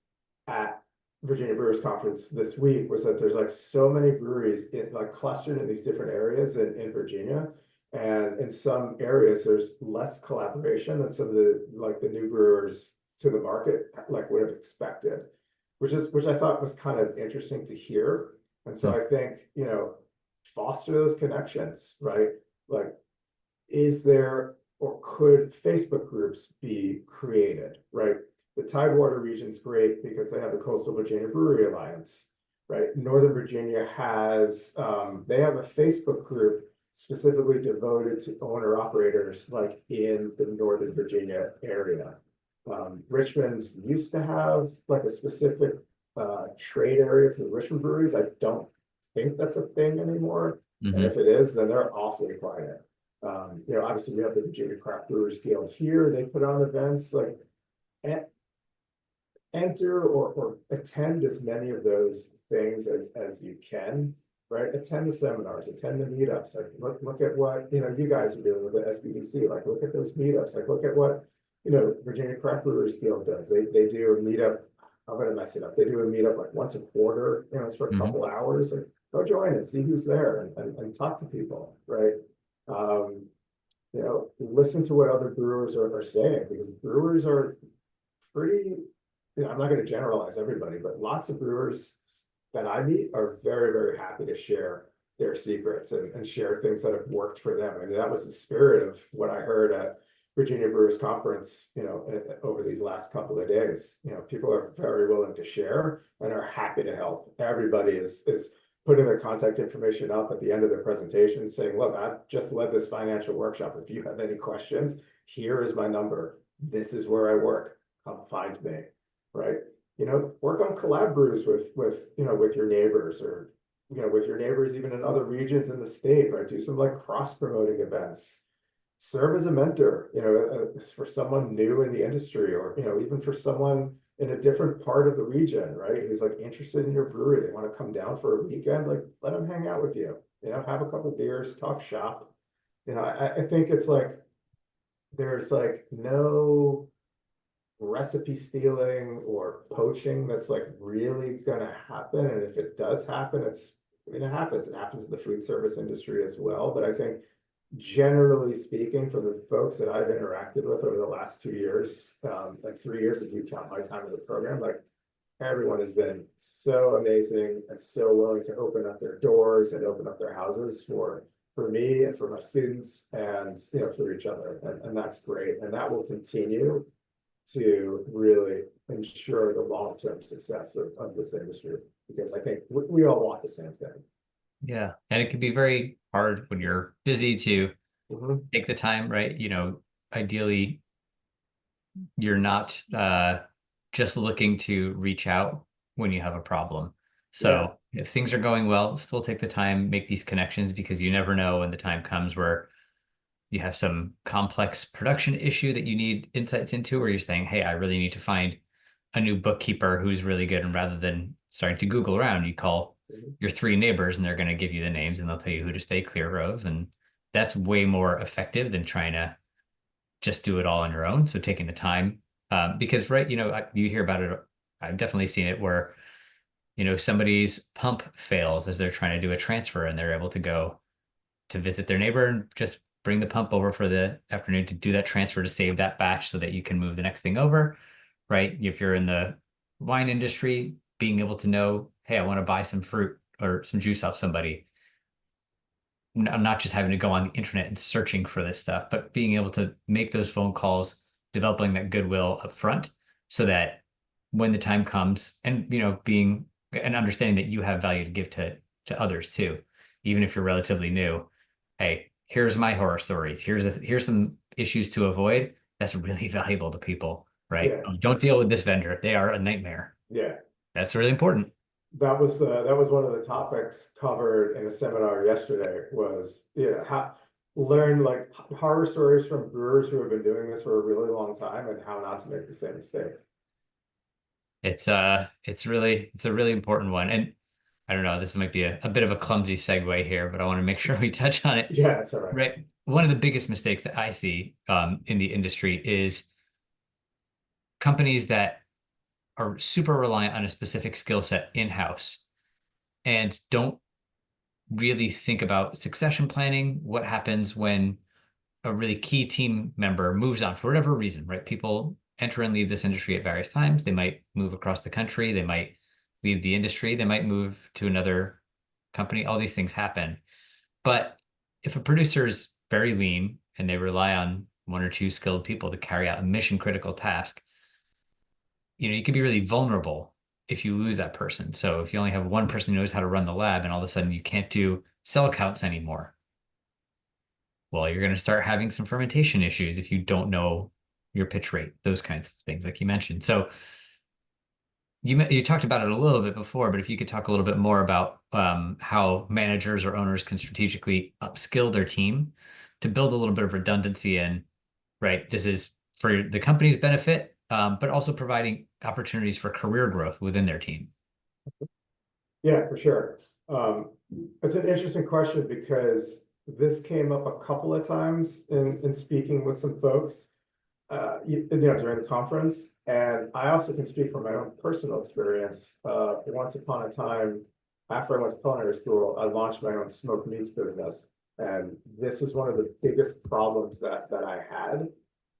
at Virginia Brewers Conference this week was that there's like so many breweries like clustered in these different areas in Virginia. And in some areas, there's less collaboration than some of the new brewers to the market like would have expected, which I thought was kind of interesting to hear. And so I think, foster those connections, right? Like, is there or could Facebook groups be created, right? The Tidewater region's great because they have the Coastal Virginia Brewery Alliance, right? Northern Virginia has, they have a Facebook group specifically devoted to owner operators like in the Northern Virginia area. Richmond used to have like a specific trade area for the Richmond breweries. I don't think that's a thing anymore. And if it is, then they're awfully quiet. Obviously we have the Virginia Craft Brewers Guild here. They put on events like enter or attend as many of those things as you can, right? Attend the seminars, attend the meetups. Like look at what you guys are doing with the SBDC. Like look at those meetups. Like look at what Virginia Craft Brewers Guild does. They do a meetup. I'm gonna mess it up. They do a meetup like once a quarter. It's for a couple hours. Like go join it, see who's there, and talk to people, right? Listen to what other brewers are saying, because brewers are pretty. I'm not going to generalize everybody, but lots of brewers that I meet are very, very happy to share their secrets and share things that have worked for them. I mean, that was the spirit of what I heard at Virginia Brewers Conference, over these last couple of days. People are very willing to share and are happy to help. Everybody is putting their contact information up at the end of their presentation saying, look, I've just led this financial workshop. If you have any questions, here is my number. This is where I work. Come find me, right? Work on collab brews with your neighbors, or, with your neighbors, even in other regions in the state, right? Do some like cross-promoting events. Serve as a mentor, for someone new in the industry, or, even for someone in a different part of the region, right? Who's like interested in your brewery. They want to come down for a weekend, like let them hang out with you, have a couple beers, talk shop. I think it's like, there's like no recipe stealing or poaching that's like really gonna happen. And if it does happen, it happens. It happens in the food service industry as well. But I think generally speaking, for the folks that I've interacted with over the last 2 years, like 3 years if you count my time in the program, like everyone has been so amazing and so willing to open up their doors and open up their houses for me and for my students and, you know, for each other. And that's great. And that will continue to really ensure the long-term success of this industry, because I think we all want the same thing. Yeah. And it can be very hard when you're busy to Mhm. take the time, right? You know, ideally, you're not just looking to reach out when you have a problem. Yeah. So if things are going well, still take the time, make these connections, because you never know when the time comes where you have some complex production issue that you need insights into, or you're saying, hey, I really need to find a new bookkeeper who's really good. And rather than starting to Google around, you call Mhm. your three neighbors and they're going to give you the names and they'll tell you who to stay clear of. And that's way more effective than trying to just do it all on your own. So taking the time, because, right, you know, you hear about it. I've definitely seen it where, you know, somebody's pump fails as they're trying to do a transfer and they're able to go to visit their neighbor and just bring the pump over for the afternoon to do that transfer to save that batch so that you can move the next thing over, right? If you're in the wine industry, being able to know, hey, I want to buy some fruit or some juice off somebody. I'm not just having to go on the internet and searching for this stuff, but being able to make those phone calls, developing that goodwill up front so that when the time comes and, you know, being and understanding that you have value to give to others too, even if you're relatively new. Hey, here's my horror stories. Here's some issues to avoid. That's really valuable to people, right? Yeah. Don't deal with this vendor. They are a nightmare. Yeah. That's really important. That was one of the topics covered in a seminar yesterday was, you know, how learn like horror stories from brewers who have been doing this for a really long time and how not to make the same mistake. It's a really important one. And I don't know, this might be a bit of a clumsy segue here, but I want to make sure we touch on it. Yeah, it's all right. Right. One of the biggest mistakes that I see in the industry is companies that are super reliant on a specific skill set in-house and don't really think about succession planning. What happens when a really key team member moves on for whatever reason, right? People enter and leave this industry at various times. They might move across the country. They might leave the industry. They might move to another company. All these things happen. But if a producer is very lean and they rely on one or two skilled people to carry out a mission critical task, you know, you can be really vulnerable if you lose that person. So if you only have one person who knows how to run the lab and all of a sudden you can't do cell counts anymore, well, you're going to start having some fermentation issues if you don't know your pitch rate, those kinds of things, like you mentioned. So you talked about it a little bit before, but if you could talk a little bit more about how managers or owners can strategically upskill their team to build a little bit of redundancy in, right? This is for the company's benefit, but also providing opportunities for career growth within their team. Yeah, for sure. Um, it's an interesting question because this came up a couple of times in speaking with some folks, you know, during the conference. And I also can speak from my own personal experience. Once upon a time, after I went to culinary school, I launched my own smoked meats business. And this was one of the biggest problems that I had,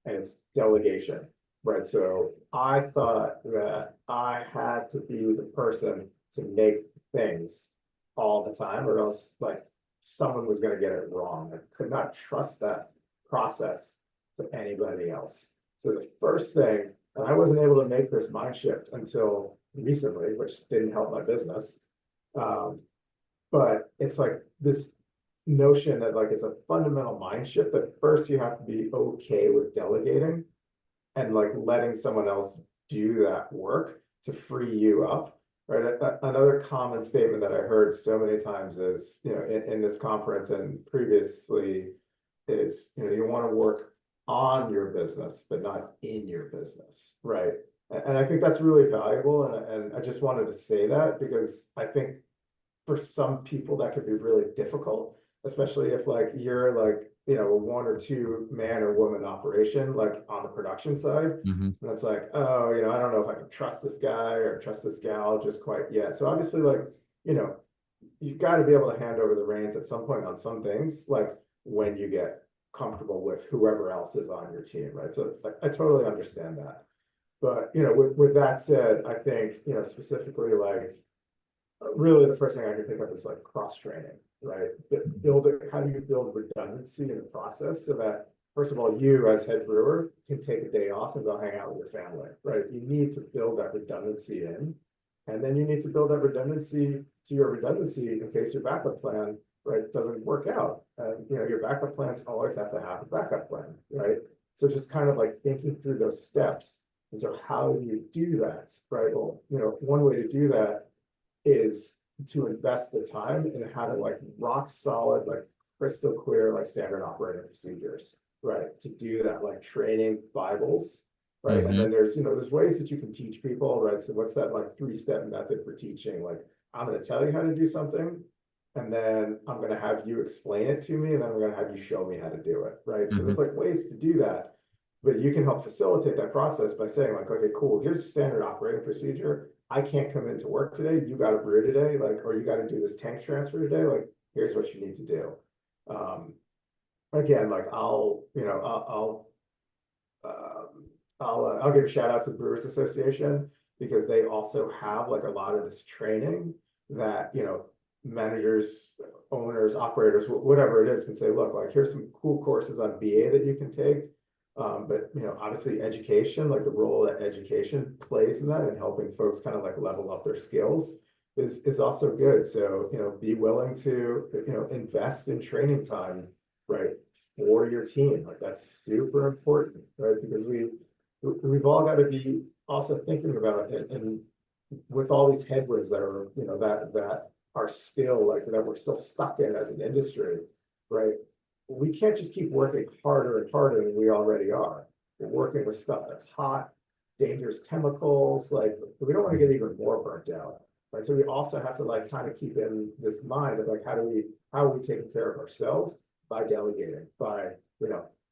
and it's delegation, right? So I thought that I had to be the person to make things all the time, or else like someone was going to get it wrong. I could not trust that process to anybody else. So the first thing, and I wasn't able to make this mind shift until recently, which didn't help my business. Um, but it's like this notion that like it's a fundamental mind shift that first you have to be okay with delegating and like letting someone else do that work to free you up. Right. Another common statement that I heard so many times is, you know, in this conference and previously is, you know, you want to work on your business, but not in your business. Right. And I think that's really valuable. And I just wanted to say that because I think for some people that could be really difficult, especially if like you're like, you know, a one or two man or woman operation, like on the production side. Mhm. And it's like, oh, you know, I don't know if I can trust this guy or trust this gal just quite yet. So obviously, like, you know, you've got to be able to hand over the reins at some point on some things, like when you get comfortable with whoever else is on your team, right? So like, I totally understand that. But, with that said, I think, specifically like, really the first thing I can think of is like cross-training, right? How do you build redundancy in the process so that, first of all, you as head brewer can take a day off and go hang out with your family, right? You need to build that redundancy in. And then you need to build that redundancy to your redundancy in case your backup plan, right, doesn't work out. And, your backup plans always have to have a backup plan, right? So just kind of like thinking through those steps. And so how do you do that, right? Well, one way to do that is to invest the time in having like rock solid, like crystal clear, like standard operating procedures, right? To do that, like training Bibles, right? And then there's ways that you can teach people, right? So what's that like 3-step method for teaching? Like, I'm going to tell you how to do something, and then I'm going to have you explain it to me, and then I'm going to have you show me how to do it, right? So there's like ways to do that, but you can help facilitate that process by saying like, okay, cool, here's a standard operating procedure. I can't come into work today. You got to brew today, like, or you got to do this tank transfer today. Like, here's what you need to do. Again, like I'll give a shout out to the Brewers Association, because they also have like a lot of this training that, managers, owners, operators, whatever it is, can say, look, like, here's some cool courses on BA that you can take. But obviously education, like the role that education plays in that and helping folks kind of like level up their skills is also good. So, be willing to, invest in training time, right, for your team. Like, that's super important, right? Because we've all got to be also thinking about it, and with all these headwinds that are, that are still like, that we're still stuck in as an industry, right? We can't just keep working harder and harder than we already are. We're working with stuff that's hot, dangerous chemicals, like, we don't want to get even more burnt out, right? So we also have to like kind of keep in this mind of like, how are we taking care of ourselves by delegating, by,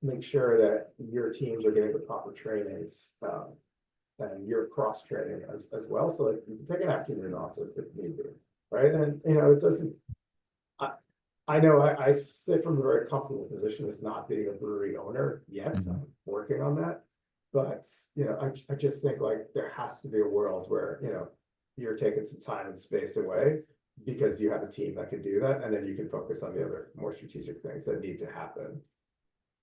make sure that your teams are getting the proper trainings, and you're cross training as well. So like, you can take an afternoon off if need be, right? And, it doesn't, I know I sit from a very comfortable position as not being a brewery owner yet. I'm working on that. But, I just think like there has to be a world where, you're taking some time and space away because you have a team that can do that. And then you can focus on the other more strategic things that need to happen.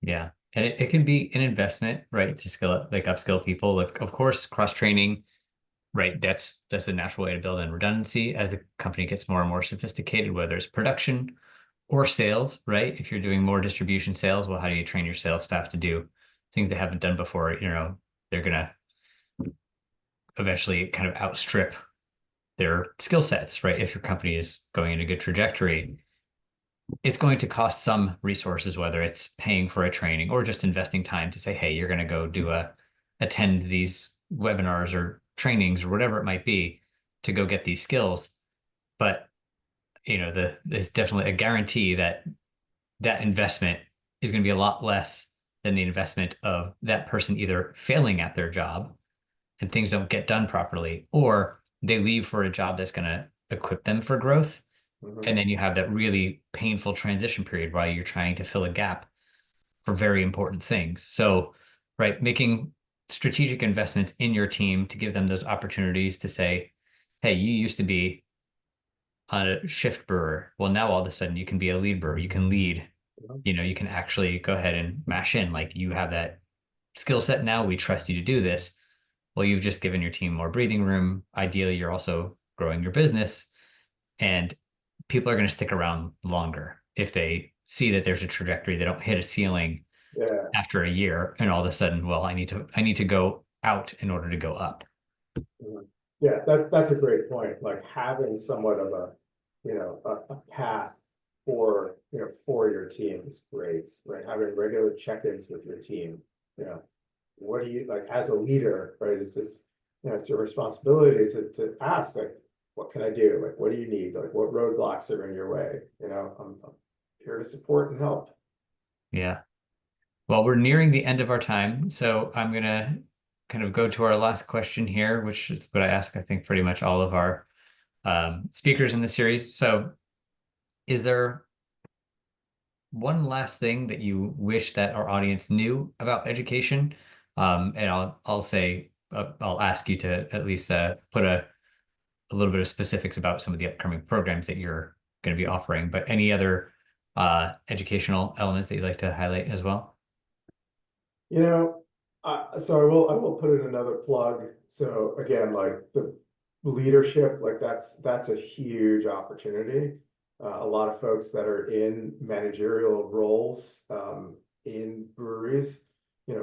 Yeah. And it can be an investment, right? To upskill people. Of course, cross training, right? That's a natural way to build in redundancy as the company gets more and more sophisticated, whether it's production or sales, right? If you're doing more distribution sales, well, how do you train your sales staff to do things they haven't done before? They're gonna eventually kind of outstrip their skill sets, right? If your company is going in a good trajectory, it's going to cost some resources, whether it's paying for a training or just investing time to say, hey, you're going to go attend these webinars or trainings or whatever it might be to go get these skills. But there's definitely a guarantee that investment is going to be a lot less than the investment of that person either failing at their job and things don't get done properly, or they leave for a job that's going to equip them for growth. And then you have that really painful transition period while you're trying to fill a gap for very important things. So, right, making strategic investments in your team to give them those opportunities to say, hey, you used to be a shift brewer. Well, now all of a sudden you can be a lead brewer. You can lead, you can actually go ahead and mash in. Like, you have that skill set now. We trust you to do this. Well, you've just given your team more breathing room. Ideally, you're also growing your business, and people are going to stick around longer if they see that there's a trajectory. They don't hit a ceiling after a year, and all of a sudden, well, I need to go out in order to go up. Yeah, that's a great point. Like, having somewhat of a path for your team is great, right? Having regular check-ins with your team. What do you like as a leader, right? It's just, it's your responsibility to ask, like, what can I do? Like, what do you need? Like, what roadblocks are in your way? I'm here to support and help. Yeah. Well, we're nearing the end of our time, so I'm gonna kind of go to our last question here, which is what I ask, I think, pretty much all of our speakers in the series. So, is there one last thing that you wish that our audience knew about education? And I'll say I'll ask you to at least put a little bit of specifics about some of the upcoming programs that you're going to be offering, but any other educational elements that you'd like to highlight as well? You know, so I will put in another plug. So again, like the leadership, like that's a huge opportunity. A lot of folks that are in managerial roles in breweries,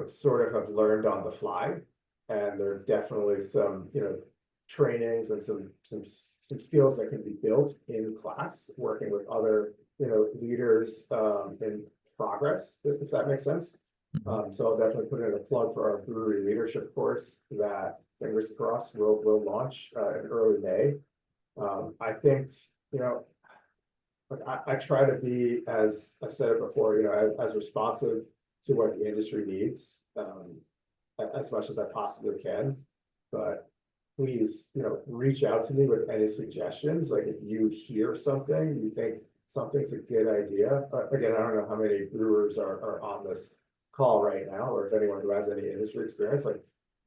sort of have learned on the fly, and there are definitely some, trainings and some skills that can be built in class, working with other, leaders in progress, if that makes sense. So I'll definitely put in a plug for our brewery leadership course that, fingers crossed, will launch in early May. I think, like I try to be, as I've said it before, as responsive to what the industry needs, as much as I possibly can. But please, reach out to me with any suggestions. Like if you hear something, you think something's a good idea. Again, I don't know how many brewers are on this call right now, or if anyone who has any industry experience, like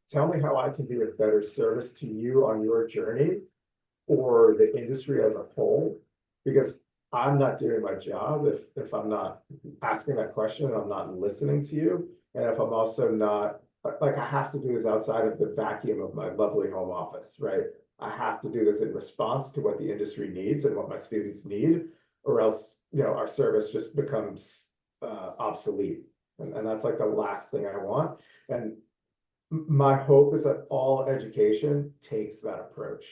tell me how I can be of better service to you on your journey or the industry as a whole, because I'm not doing my job if I'm not asking that question and I'm not listening to you, and if I'm also not, like, I have to do this outside of the vacuum of my lovely home office, right? I have to do this in response to what the industry needs and what my students need, or else, our service just becomes obsolete. And that's like the last thing I want. And my hope is that all education takes that approach,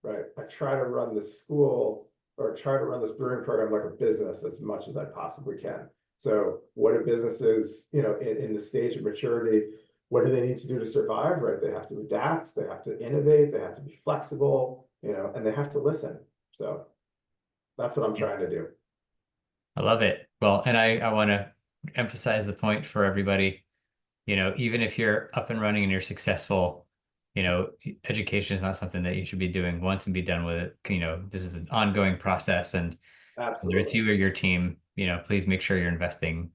right? I try to run the school or try to run this brewing program like a business as much as I possibly can. So what do businesses, in the stage of maturity, what do they need to do to survive, right? They have to adapt, they have to innovate, they have to be flexible, and they have to listen. So that's what I'm trying to do. I love it. Well, and I want to emphasize the point for everybody, even if you're up and running and you're successful, education is not something that you should be doing once and be done with it. This is an ongoing process, and whether it's Absolutely. you or your team, please make sure you're investing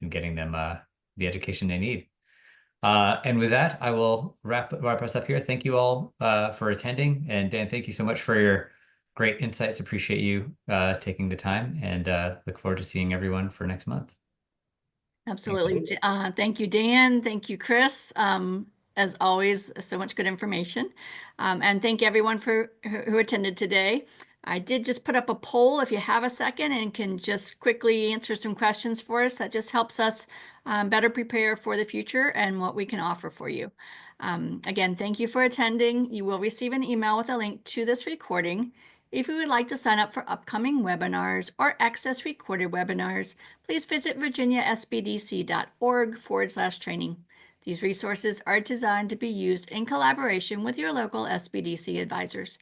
in getting them the education they need. And with that, I will wrap us up here. Thank you all for attending. And Dan, thank you so much for your great insights. Appreciate you taking the time, and look forward to seeing everyone for next month. Absolutely. Thank you, Dan. Thank you, Chris. As always, so much good information. And thank everyone who attended today. I did just put up a poll if you have a second and can just quickly answer some questions for us. That just helps us better prepare for the future and what we can offer for you. Again, thank you for attending. You will receive an email with a link to this recording. If you would like to sign up for upcoming webinars or access recorded webinars, please visit virginiasbdc.org/training. These resources are designed to be used in collaboration with your local SBDC advisors.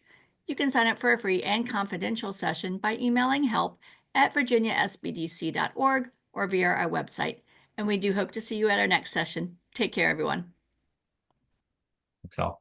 You can sign up for a free and confidential session by emailing help@virginiasbdc.org or via our website. And we do hope to see you at our next session. Take care, everyone. Thanks all.